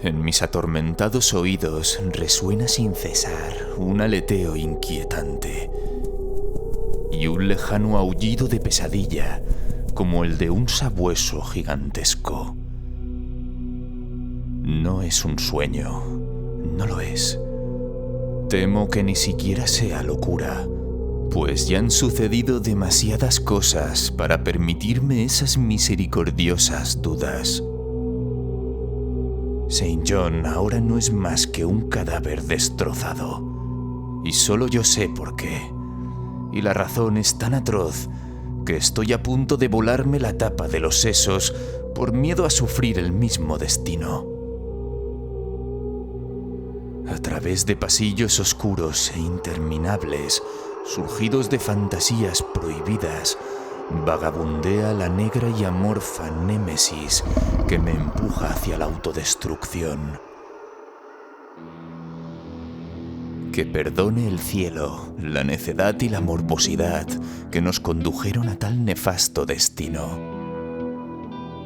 En mis atormentados oídos resuena sin cesar un aleteo inquietante y un lejano aullido de pesadilla como el de un sabueso gigantesco. No es un sueño, no lo es. Temo que ni siquiera sea locura, pues ya han sucedido demasiadas cosas para permitirme esas misericordiosas dudas. Saint John ahora no es más que un cadáver destrozado, y solo yo sé por qué. Y la razón es tan atroz que estoy a punto de volarme la tapa de los sesos por miedo a sufrir el mismo destino. A través de pasillos oscuros e interminables, surgidos de fantasías prohibidas, vagabundea la negra y amorfa némesis que me empuja hacia la autodestrucción. Que perdone el cielo la necedad y la morbosidad que nos condujeron a tal nefasto destino.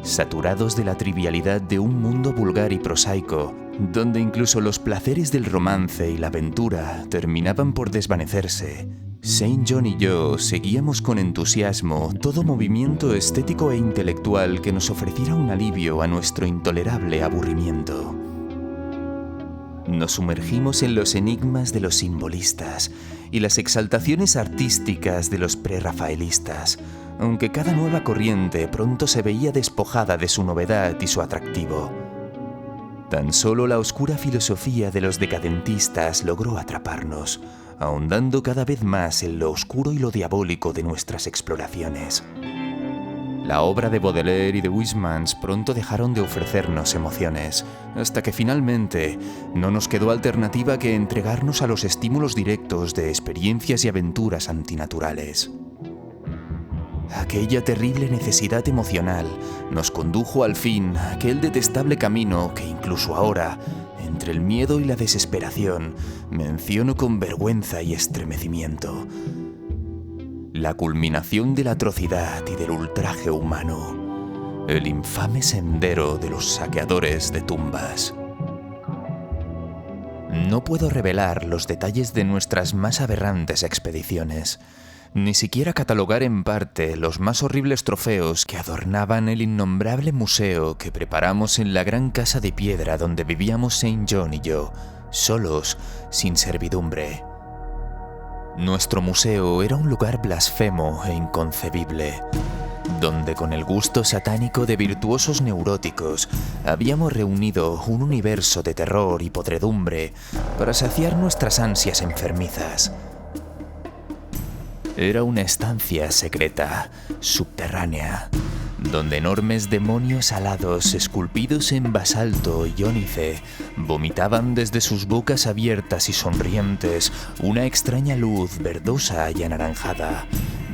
Saturados de la trivialidad de un mundo vulgar y prosaico, donde incluso los placeres del romance y la aventura terminaban por desvanecerse, Saint John y yo seguíamos con entusiasmo todo movimiento estético e intelectual que nos ofreciera un alivio a nuestro intolerable aburrimiento. Nos sumergimos en los enigmas de los simbolistas y las exaltaciones artísticas de los prerrafaelistas, aunque cada nueva corriente pronto se veía despojada de su novedad y su atractivo. Tan solo la oscura filosofía de los decadentistas logró atraparnos, ahondando cada vez más en lo oscuro y lo diabólico de nuestras exploraciones. La obra de Baudelaire y de Huysmans pronto dejaron de ofrecernos emociones, hasta que finalmente no nos quedó alternativa que entregarnos a los estímulos directos de experiencias y aventuras antinaturales. Aquella terrible necesidad emocional nos condujo al fin a aquel detestable camino que incluso ahora, entre el miedo y la desesperación, menciono con vergüenza y estremecimiento. La culminación de la atrocidad y del ultraje humano, el infame sendero de los saqueadores de tumbas. No puedo revelar los detalles de nuestras más aberrantes expediciones, ni siquiera catalogar en parte los más horribles trofeos que adornaban el innombrable museo que preparamos en la gran casa de piedra donde vivíamos Saint John y yo, solos, sin servidumbre. Nuestro museo era un lugar blasfemo e inconcebible, donde con el gusto satánico de virtuosos neuróticos habíamos reunido un universo de terror y podredumbre para saciar nuestras ansias enfermizas. Era una estancia secreta, subterránea, donde enormes demonios alados esculpidos en basalto y ónice vomitaban desde sus bocas abiertas y sonrientes una extraña luz verdosa y anaranjada,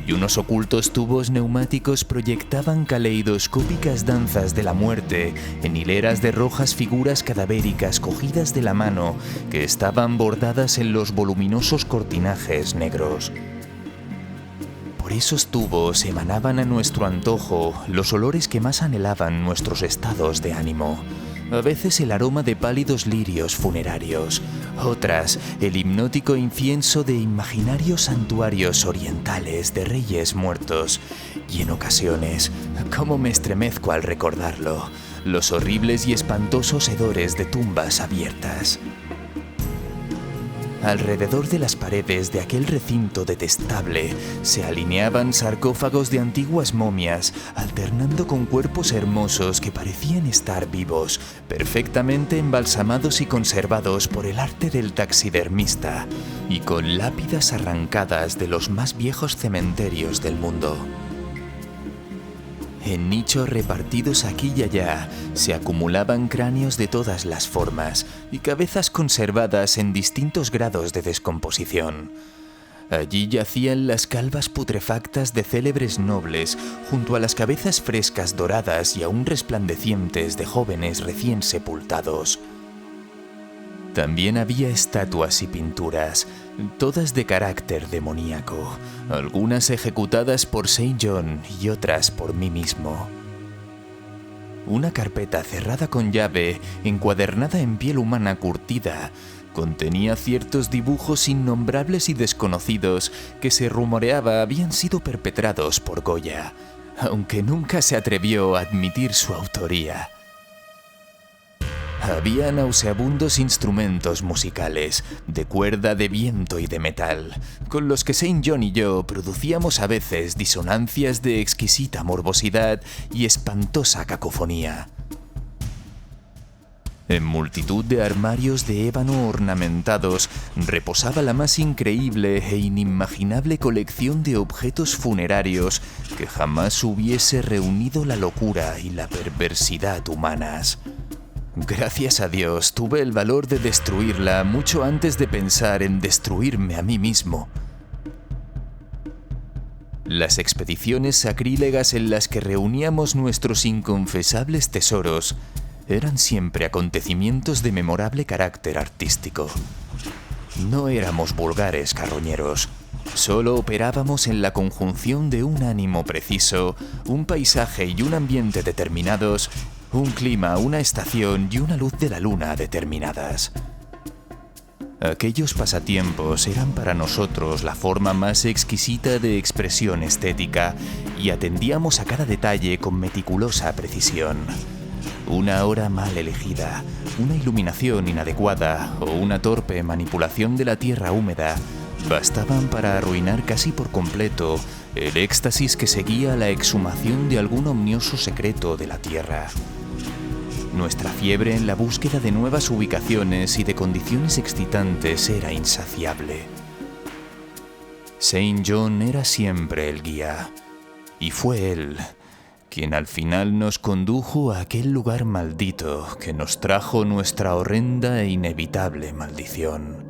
y unos ocultos tubos neumáticos proyectaban caleidoscópicas danzas de la muerte en hileras de rojas figuras cadavéricas cogidas de la mano que estaban bordadas en los voluminosos cortinajes negros. Por esos tubos emanaban a nuestro antojo los olores que más anhelaban nuestros estados de ánimo. A veces el aroma de pálidos lirios funerarios, otras el hipnótico incienso de imaginarios santuarios orientales de reyes muertos, y en ocasiones, cómo me estremezco al recordarlo, los horribles y espantosos hedores de tumbas abiertas. Alrededor de las paredes de aquel recinto detestable se alineaban sarcófagos de antiguas momias, alternando con cuerpos hermosos que parecían estar vivos, perfectamente embalsamados y conservados por el arte del taxidermista, y con lápidas arrancadas de los más viejos cementerios del mundo. En nichos repartidos aquí y allá se acumulaban cráneos de todas las formas y cabezas conservadas en distintos grados de descomposición. Allí yacían las calvas putrefactas de célebres nobles junto a las cabezas frescas doradas y aún resplandecientes de jóvenes recién sepultados. También había estatuas y pinturas, todas de carácter demoníaco, algunas ejecutadas por Saint John y otras por mí mismo. Una carpeta cerrada con llave, encuadernada en piel humana curtida, contenía ciertos dibujos innombrables y desconocidos que se rumoreaba habían sido perpetrados por Goya, aunque nunca se atrevió a admitir su autoría. Había nauseabundos instrumentos musicales, de cuerda, de viento y de metal, con los que Saint John y yo producíamos a veces disonancias de exquisita morbosidad y espantosa cacofonía. En multitud de armarios de ébano ornamentados reposaba la más increíble e inimaginable colección de objetos funerarios que jamás hubiese reunido la locura y la perversidad humanas. Gracias a Dios tuve el valor de destruirla mucho antes de pensar en destruirme a mí mismo. Las expediciones sacrílegas en las que reuníamos nuestros inconfesables tesoros eran siempre acontecimientos de memorable carácter artístico. No éramos vulgares carroñeros, solo operábamos en la conjunción de un ánimo preciso, un paisaje y un ambiente determinados, un clima, una estación y una luz de la luna determinadas. Aquellos pasatiempos eran para nosotros la forma más exquisita de expresión estética y atendíamos a cada detalle con meticulosa precisión. Una hora mal elegida, una iluminación inadecuada o una torpe manipulación de la tierra húmeda bastaban para arruinar casi por completo el éxtasis que seguía la exhumación de algún omnioso secreto de la tierra. Nuestra fiebre en la búsqueda de nuevas ubicaciones y de condiciones excitantes era insaciable. Saint John era siempre el guía, y fue él quien al final nos condujo a aquel lugar maldito que nos trajo nuestra horrenda e inevitable maldición.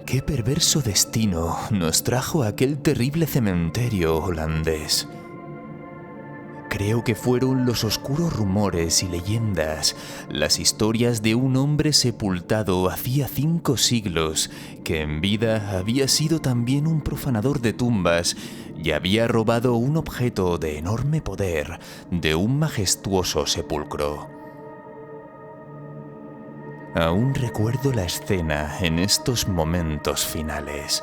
¡Qué perverso destino nos trajo a aquel terrible cementerio holandés! Creo que fueron los oscuros rumores y leyendas, las historias de un hombre sepultado hacía 5 siglos, que en vida había sido también un profanador de tumbas y había robado un objeto de enorme poder de un majestuoso sepulcro. Aún recuerdo la escena en estos momentos finales.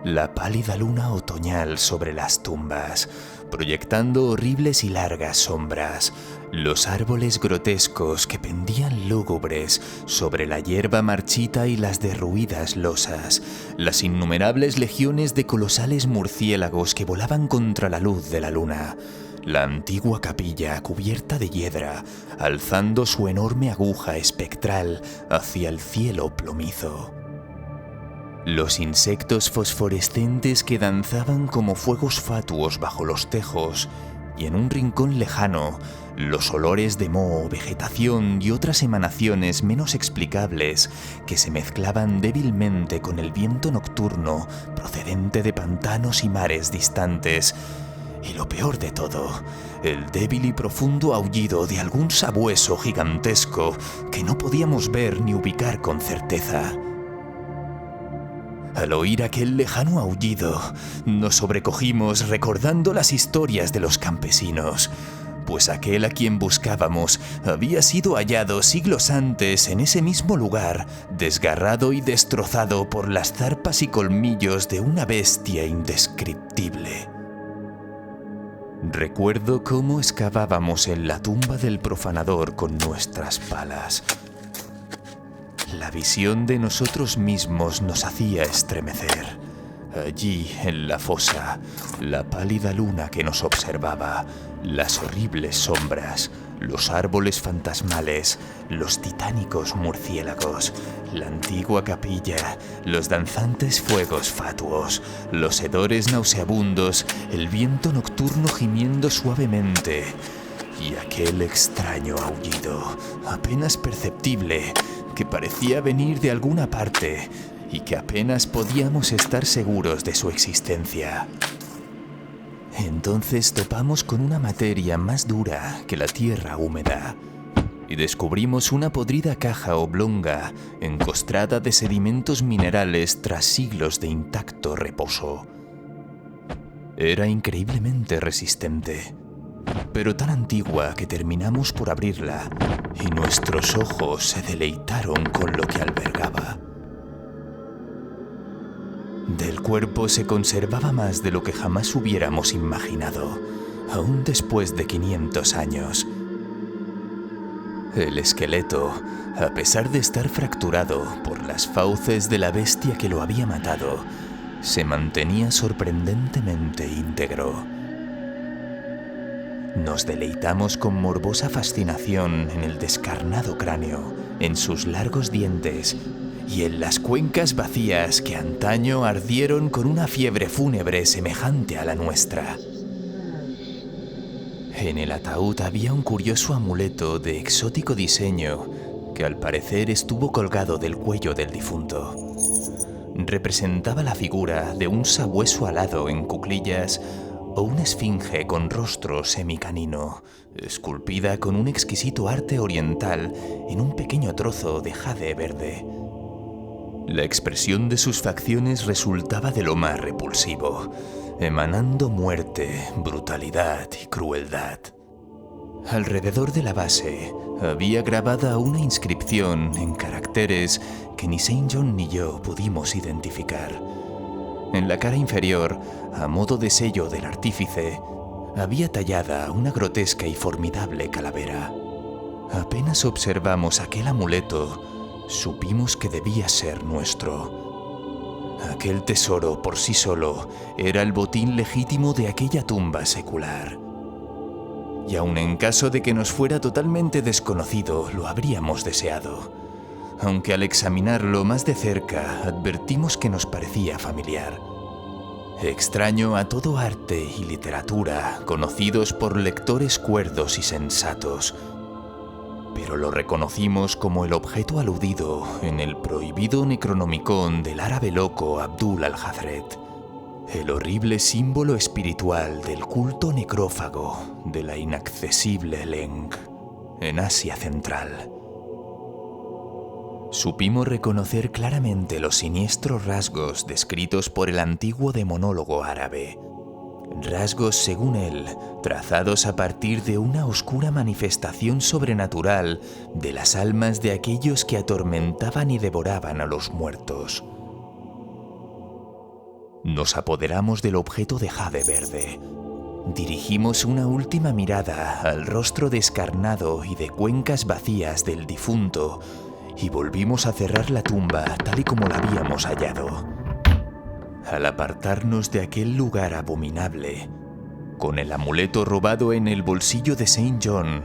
La pálida luna otoñal sobre las tumbas, proyectando horribles y largas sombras, los árboles grotescos que pendían lúgubres sobre la hierba marchita y las derruidas losas, las innumerables legiones de colosales murciélagos que volaban contra la luz de la luna, la antigua capilla cubierta de hiedra, alzando su enorme aguja espectral hacia el cielo plomizo. Los insectos fosforescentes que danzaban como fuegos fatuos bajo los tejos, y en un rincón lejano, los olores de moho, vegetación y otras emanaciones menos explicables que se mezclaban débilmente con el viento nocturno procedente de pantanos y mares distantes. Y lo peor de todo, el débil y profundo aullido de algún sabueso gigantesco que no podíamos ver ni ubicar con certeza. Al oír aquel lejano aullido, nos sobrecogimos recordando las historias de los campesinos, pues aquel a quien buscábamos había sido hallado siglos antes en ese mismo lugar, desgarrado y destrozado por las zarpas y colmillos de una bestia indescriptible. Recuerdo cómo excavábamos en la tumba del profanador con nuestras palas. La visión de nosotros mismos nos hacía estremecer. Allí, en la fosa, la pálida luna que nos observaba, las horribles sombras, los árboles fantasmales, los titánicos murciélagos, la antigua capilla, los danzantes fuegos fatuos, los hedores nauseabundos, el viento nocturno gimiendo suavemente y aquel extraño aullido, apenas perceptible, que parecía venir de alguna parte y que apenas podíamos estar seguros de su existencia. Entonces topamos con una materia más dura que la tierra húmeda y descubrimos una podrida caja oblonga encostrada de sedimentos minerales tras siglos de intacto reposo. Era increíblemente resistente. pero tan antigua que terminamos por abrirla y nuestros ojos se deleitaron con lo que albergaba. Del cuerpo se conservaba más de lo que jamás hubiéramos imaginado, aún después de 500 años. El esqueleto, a pesar de estar fracturado por las fauces de la bestia que lo había matado, se mantenía sorprendentemente íntegro. Nos deleitamos con morbosa fascinación en el descarnado cráneo, en sus largos dientes y en las cuencas vacías que antaño ardieron con una fiebre fúnebre semejante a la nuestra. En el ataúd había un curioso amuleto de exótico diseño que al parecer estuvo colgado del cuello del difunto. Representaba la figura de un sabueso alado en cuclillas o una esfinge con rostro semicanino, esculpida con un exquisito arte oriental en un pequeño trozo de jade verde. La expresión de sus facciones resultaba de lo más repulsivo, emanando muerte, brutalidad y crueldad. Alrededor de la base había grabada una inscripción en caracteres que ni Saint John ni yo pudimos identificar. En la cara inferior, a modo de sello del artífice, había tallada una grotesca y formidable calavera. Apenas observamos aquel amuleto, supimos que debía ser nuestro. Aquel tesoro por sí solo era el botín legítimo de aquella tumba secular. Y aun en caso de que nos fuera totalmente desconocido, lo habríamos deseado. Aunque al examinarlo más de cerca advertimos que nos parecía familiar. Extraño a todo arte y literatura conocidos por lectores cuerdos y sensatos, pero lo reconocimos como el objeto aludido en el prohibido Necronomicon del árabe loco Abdul al-Hazret, el horrible símbolo espiritual del culto necrófago de la inaccesible Leng, en Asia Central. Supimos reconocer claramente los siniestros rasgos descritos por el antiguo demonólogo árabe. Rasgos, según él, trazados a partir de una oscura manifestación sobrenatural de las almas de aquellos que atormentaban y devoraban a los muertos. Nos apoderamos del objeto de jade verde. Dirigimos una última mirada al rostro descarnado y de cuencas vacías del difunto y volvimos a cerrar la tumba tal y como la habíamos hallado. Al apartarnos de aquel lugar abominable, con el amuleto robado en el bolsillo de Saint John,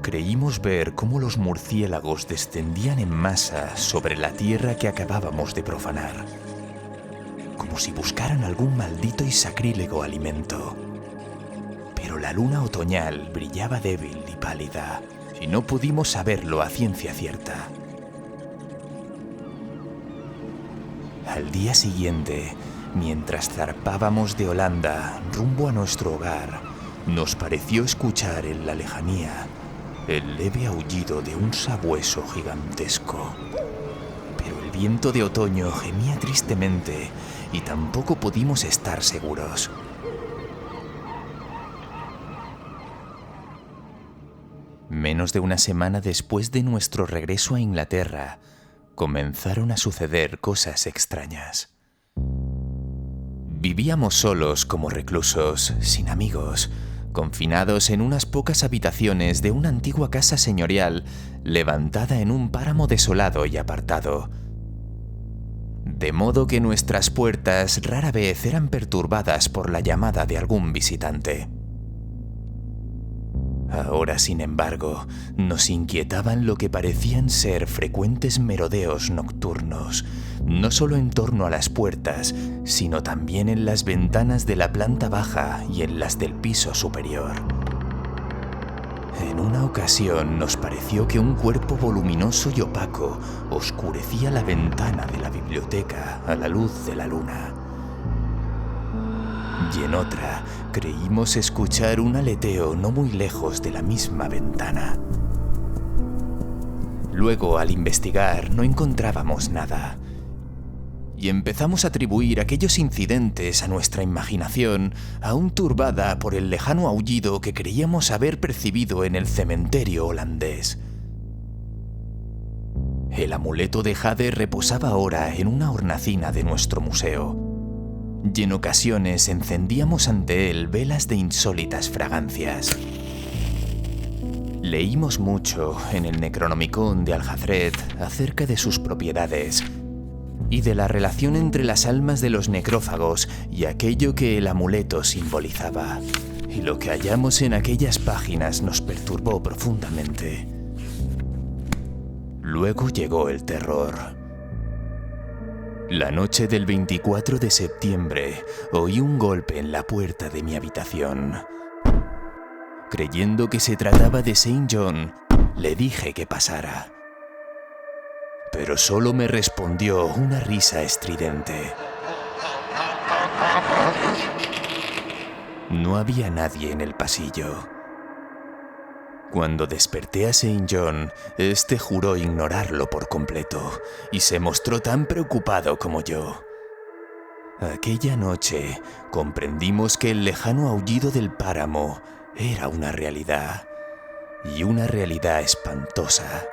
creímos ver cómo los murciélagos descendían en masa sobre la tierra que acabábamos de profanar, como si buscaran algún maldito y sacrílego alimento. Pero la luna otoñal brillaba débil y pálida, y no pudimos saberlo a ciencia cierta. Al día siguiente, mientras zarpábamos de Holanda rumbo a nuestro hogar, nos pareció escuchar en la lejanía el leve aullido de un sabueso gigantesco. Pero el viento de otoño gemía tristemente y tampoco pudimos estar seguros. Menos de una semana después de nuestro regreso a Inglaterra, comenzaron a suceder cosas extrañas. Vivíamos solos como reclusos, sin amigos, confinados en unas pocas habitaciones de una antigua casa señorial levantada en un páramo desolado y apartado. De modo que nuestras puertas rara vez eran perturbadas por la llamada de algún visitante. Ahora, sin embargo, nos inquietaban lo que parecían ser frecuentes merodeos nocturnos, no solo en torno a las puertas, sino también en las ventanas de la planta baja y en las del piso superior. En una ocasión nos pareció que un cuerpo voluminoso y opaco oscurecía la ventana de la biblioteca a la luz de la luna. Y en otra, creímos escuchar un aleteo no muy lejos de la misma ventana. Luego, al investigar, no encontrábamos nada. y empezamos a atribuir aquellos incidentes a nuestra imaginación, aún turbada por el lejano aullido que creíamos haber percibido en el cementerio holandés. El amuleto de jade reposaba ahora en una hornacina de nuestro museo, y en ocasiones encendíamos ante él velas de insólitas fragancias. Leímos mucho en el Necronomicon de Al-Hazred acerca de sus propiedades y de la relación entre las almas de los necrófagos y aquello que el amuleto simbolizaba. Y lo que hallamos en aquellas páginas nos perturbó profundamente. Luego llegó el terror. La noche del 24 de septiembre oí un golpe en la puerta de mi habitación. Creyendo que se trataba de Saint John, le dije que pasara. Pero solo me respondió una risa estridente. No había nadie en el pasillo. Cuando desperté a Saint John, este juró ignorarlo por completo y se mostró tan preocupado como yo. Aquella noche comprendimos que el lejano aullido del páramo era una realidad, y una realidad espantosa.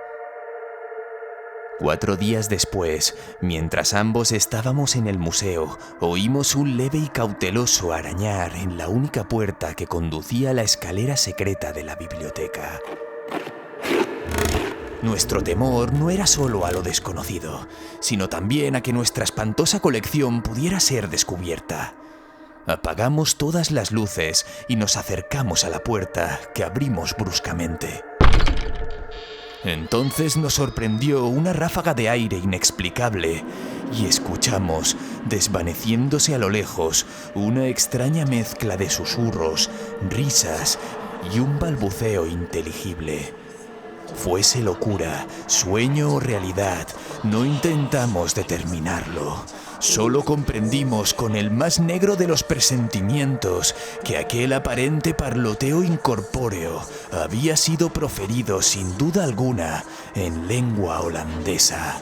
4 días después, mientras ambos estábamos en el museo, oímos un leve y cauteloso arañar en la única puerta que conducía a la escalera secreta de la biblioteca. Nuestro temor no era solo a lo desconocido, sino también a que nuestra espantosa colección pudiera ser descubierta. Apagamos todas las luces y nos acercamos a la puerta, que abrimos bruscamente. Entonces nos sorprendió una ráfaga de aire inexplicable y escuchamos, desvaneciéndose a lo lejos, una extraña mezcla de susurros, risas y un balbuceo inteligible. Fuese locura, sueño o realidad, no intentamos determinarlo. Solo comprendimos con el más negro de los presentimientos que aquel aparente parloteo incorpóreo había sido proferido sin duda alguna en lengua holandesa.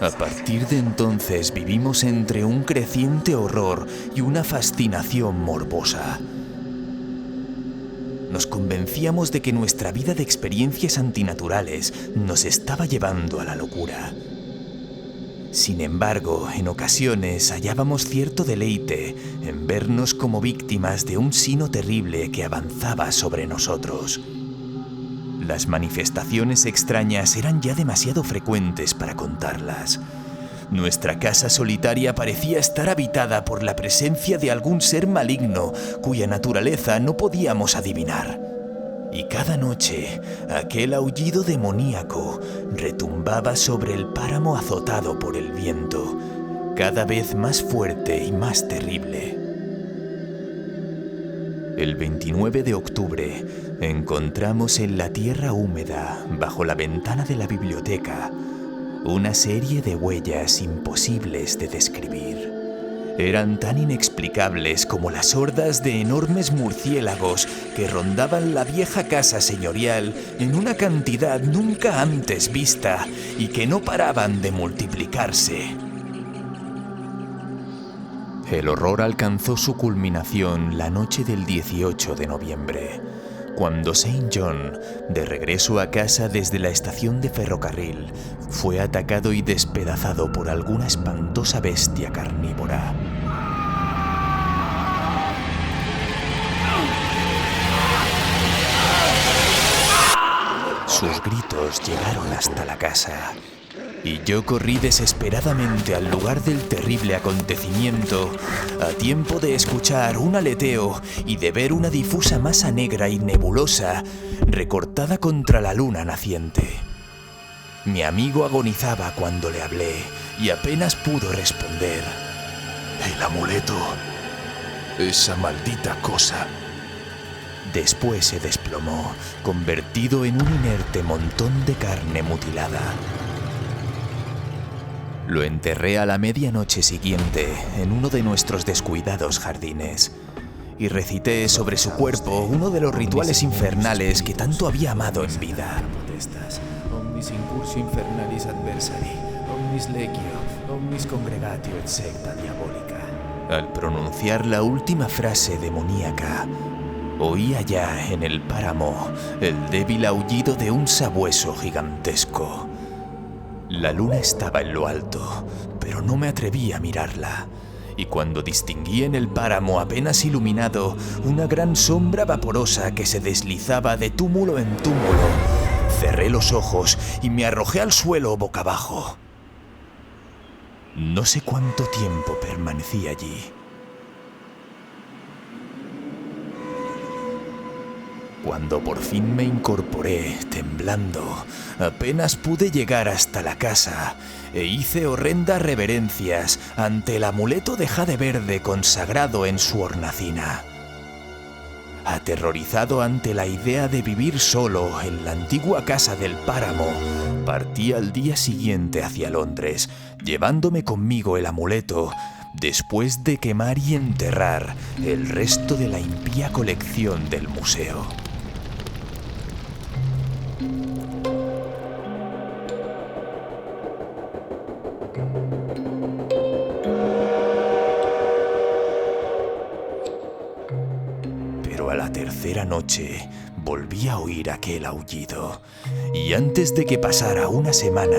A partir de entonces vivimos entre un creciente horror y una fascinación morbosa. Nos convencíamos de que nuestra vida de experiencias antinaturales nos estaba llevando a la locura. Sin embargo, en ocasiones hallábamos cierto deleite en vernos como víctimas de un sino terrible que avanzaba sobre nosotros. Las manifestaciones extrañas eran ya demasiado frecuentes para contarlas. Nuestra casa solitaria parecía estar habitada por la presencia de algún ser maligno cuya naturaleza no podíamos adivinar. Y cada noche, aquel aullido demoníaco retumbaba sobre el páramo azotado por el viento, cada vez más fuerte y más terrible. El 29 de octubre encontramos en la tierra húmeda, bajo la ventana de la biblioteca, una serie de huellas imposibles de describir. Eran tan inexplicables como las hordas de enormes murciélagos que rondaban la vieja casa señorial en una cantidad nunca antes vista y que no paraban de multiplicarse. El horror alcanzó su culminación la noche del 18 de noviembre, cuando Saint John, de regreso a casa desde la estación de ferrocarril, fue atacado y despedazado por alguna espantosa bestia carnívora. Sus gritos llegaron hasta la casa, y yo corrí desesperadamente al lugar del terrible acontecimiento, a tiempo de escuchar un aleteo y de ver una difusa masa negra y nebulosa recortada contra la luna naciente. Mi amigo agonizaba cuando le hablé y apenas pudo responder. «El amuleto, esa maldita cosa». Después se desplomó, convertido en un inerte montón de carne mutilada. Lo enterré a la medianoche siguiente en uno de nuestros descuidados jardines y recité sobre su cuerpo uno de los rituales infernales que tanto había amado en vida. Omnis incursio infernalis adversari, omnis legio, omnis congregatio et secta diabólica. Al pronunciar la última frase demoníaca, oía ya en el páramo el débil aullido de un sabueso gigantesco. La luna estaba en lo alto, pero no me atreví a mirarla. Y cuando distinguí en el páramo apenas iluminado una gran sombra vaporosa que se deslizaba de túmulo en túmulo, cerré los ojos y me arrojé al suelo boca abajo. No sé cuánto tiempo permanecí allí. Cuando por fin me incorporé, temblando, apenas pude llegar hasta la casa e hice horrendas reverencias ante el amuleto de jade verde consagrado en su hornacina. Aterrorizado ante la idea de vivir solo en la antigua casa del páramo, partí al día siguiente hacia Londres, llevándome conmigo el amuleto, después de quemar y enterrar el resto de la impía colección del museo. Pero a la tercera noche volví a oír aquel aullido, y antes de que pasara una semana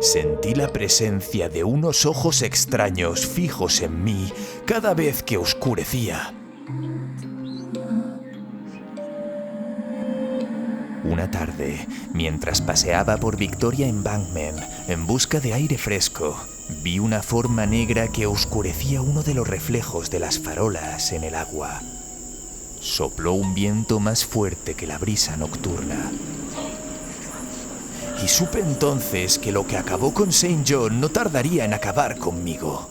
sentí la presencia de unos ojos extraños fijos en mí cada vez que oscurecía. Una tarde, mientras paseaba por Victoria Embankment en busca de aire fresco, vi una forma negra que oscurecía uno de los reflejos de las farolas en el agua. Sopló un viento más fuerte que la brisa nocturna. Y supe entonces que lo que acabó con Saint John no tardaría en acabar conmigo.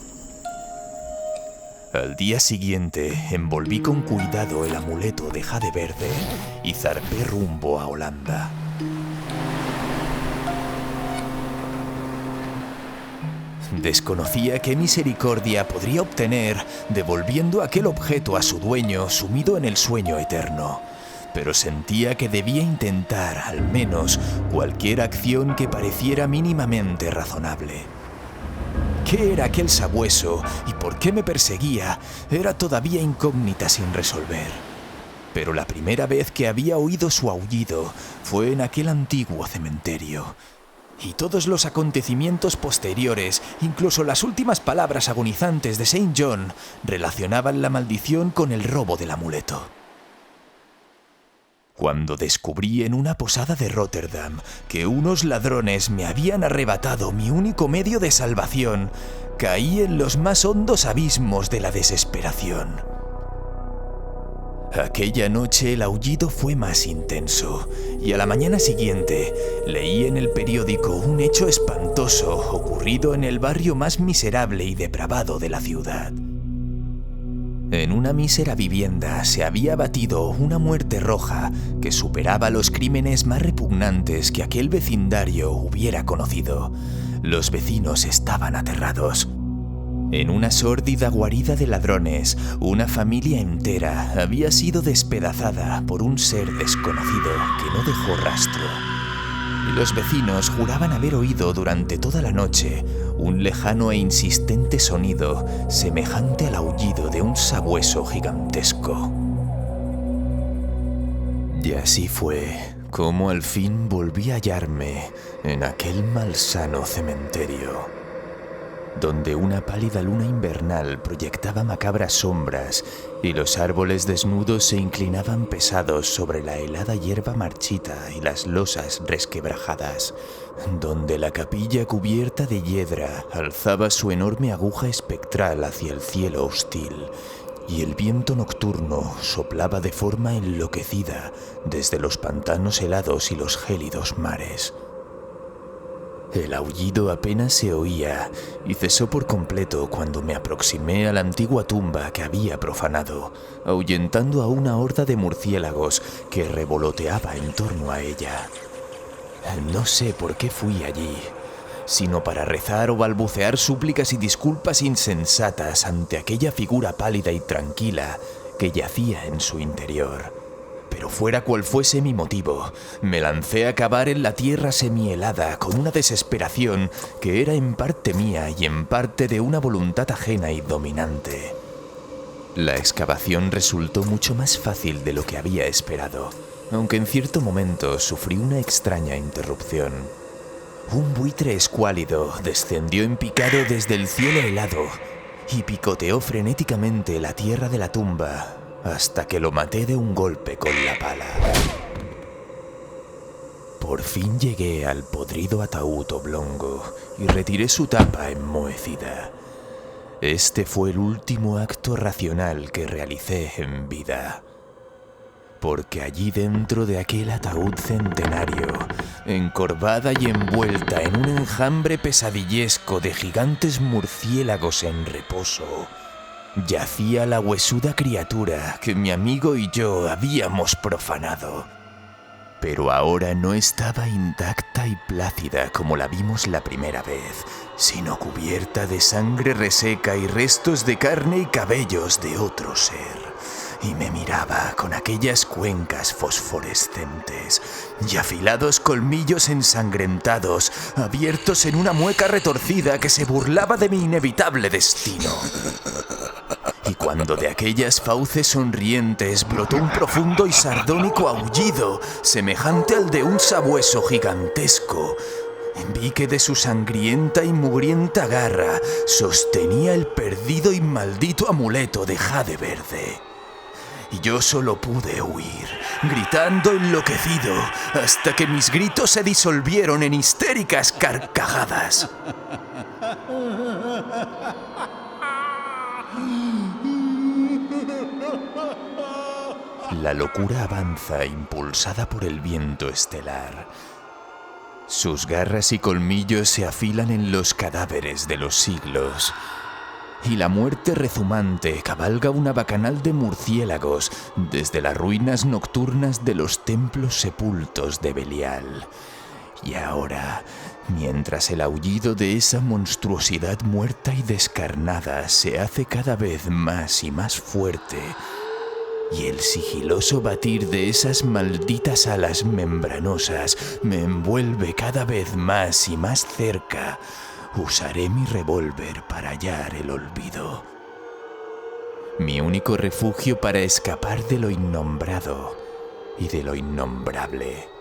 Al día siguiente envolví con cuidado el amuleto de jade verde y zarpé rumbo a Holanda. Desconocía qué misericordia podría obtener devolviendo aquel objeto a su dueño sumido en el sueño eterno, pero sentía que debía intentar, al menos, cualquier acción que pareciera mínimamente razonable. ¿Qué era aquel sabueso y por qué me perseguía? Era todavía incógnita sin resolver. Pero la primera vez que había oído su aullido fue en aquel antiguo cementerio. Y todos los acontecimientos posteriores, incluso las últimas palabras agonizantes de Saint John, relacionaban la maldición con el robo del amuleto. Cuando descubrí en una posada de Rotterdam que unos ladrones me habían arrebatado mi único medio de salvación, caí en los más hondos abismos de la desesperación. Aquella noche el aullido fue más intenso, y a la mañana siguiente leí en el periódico un hecho espantoso ocurrido en el barrio más miserable y depravado de la ciudad. En una mísera vivienda se había batido una muerte roja que superaba los crímenes más repugnantes que aquel vecindario hubiera conocido. Los vecinos estaban aterrados. En una sórdida guarida de ladrones, una familia entera había sido despedazada por un ser desconocido que no dejó rastro. Y los vecinos juraban haber oído durante toda la noche un lejano e insistente sonido semejante al aullido de un sabueso gigantesco. Y así fue como al fin volví a hallarme en aquel malsano cementerio, donde una pálida luna invernal proyectaba macabras sombras y los árboles desnudos se inclinaban pesados sobre la helada hierba marchita y las losas resquebrajadas, donde la capilla cubierta de hiedra alzaba su enorme aguja espectral hacia el cielo hostil, y el viento nocturno soplaba de forma enloquecida desde los pantanos helados y los gélidos mares. El aullido apenas se oía y cesó por completo cuando me aproximé a la antigua tumba que había profanado, ahuyentando a una horda de murciélagos que revoloteaba en torno a ella. No sé por qué fui allí, sino para rezar o balbucear súplicas y disculpas insensatas ante aquella figura pálida y tranquila que yacía en su interior. Pero fuera cual fuese mi motivo, me lancé a cavar en la tierra semihelada con una desesperación que era en parte mía y en parte de una voluntad ajena y dominante. La excavación resultó mucho más fácil de lo que había esperado, aunque en cierto momento sufrí una extraña interrupción. Un buitre escuálido descendió en picado desde el cielo helado y picoteó frenéticamente la tierra de la tumba hasta que lo maté de un golpe con la pala. Por fin llegué al podrido ataúd oblongo y retiré su tapa enmohecida. Este fue el último acto racional que realicé en vida. Porque allí dentro de aquel ataúd centenario, encorvada y envuelta en un enjambre pesadillesco de gigantes murciélagos en reposo, yacía la huesuda criatura que mi amigo y yo habíamos profanado. Pero ahora no estaba intacta y plácida como la vimos la primera vez, sino cubierta de sangre reseca y restos de carne y cabellos de otro ser. Y me miraba con aquellas cuencas fosforescentes y afilados colmillos ensangrentados, abiertos en una mueca retorcida que se burlaba de mi inevitable destino. Y cuando de aquellas fauces sonrientes brotó un profundo y sardónico aullido, semejante al de un sabueso gigantesco, vi que de su sangrienta y mugrienta garra sostenía el perdido y maldito amuleto de jade verde. Y yo solo pude huir, gritando enloquecido, hasta que mis gritos se disolvieron en histéricas carcajadas. La locura avanza impulsada por el viento estelar. Sus garras y colmillos se afilan en los cadáveres de los siglos. Y la muerte rezumante cabalga una bacanal de murciélagos desde las ruinas nocturnas de los templos sepultos de Belial. Y ahora, mientras el aullido de esa monstruosidad muerta y descarnada se hace cada vez más y más fuerte, y el sigiloso batir de esas malditas alas membranosas me envuelve cada vez más y más cerca, usaré mi revólver para hallar el olvido. Mi único refugio para escapar de lo innombrado y de lo innombrable.